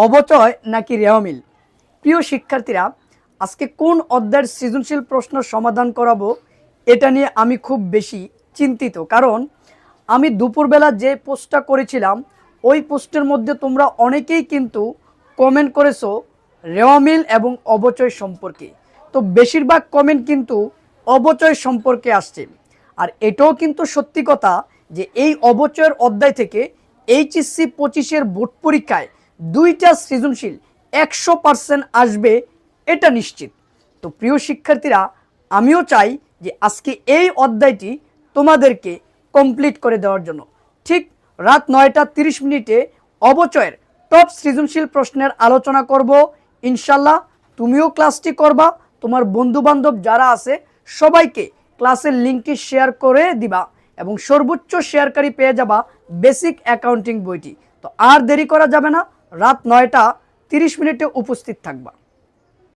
অবচয় নাকি রেওয়ামিল? প্রিয় শিক্ষার্থীরা, আজকে কোন অধ্যায়ের সৃজনশীল প্রশ্ন সমাধান করাবো এটা নিয়ে আমি খুব বেশি চিন্তিত। কারণ আমি দুপুরবেলা যে পোস্টটা করেছিলাম ওই পোস্টের মধ্যে তোমরা অনেকেই কিন্তু কমেন্ট করেছো রেওয়ামিল এবং অবচয় সম্পর্কে। তো বেশিরভাগ কমেন্ট কিন্তু অবচয় সম্পর্কে আসছে। আর এটাও কিন্তু সত্যি কথা যে এই অবচয়ের অধ্যায় থেকে এইচএসসি 25-এর বোর্ড পরীক্ষায় দুইটা সৃজনশীল 100% আসবে, এটা নিশ্চিত। তো প্রিয় শিক্ষার্থীরা, আমিও চাই যে আজকে এই অধ্যায়টি তোমাদেরকে কমপ্লিট করে দেওয়ার জন্য। ঠিক রাত 9টা 30 মিনিটে অবচয়ের টপ সৃজনশীল প্রশ্নের আলোচনা করব ইনশাল্লাহ। তুমিও ক্লাসটি করবা, তোমার বন্ধুবান্ধব যারা আছে সবাইকে ক্লাসের লিঙ্কটি শেয়ার করে দিবা এবং সর্বোচ্চ শেয়ারকারী পেয়ে যাবা বেসিক অ্যাকাউন্টিং বইটি। তো আর দেরি করা যাবে না, রাত 9টা 30 মিনিটে উপস্থিত থাকবা।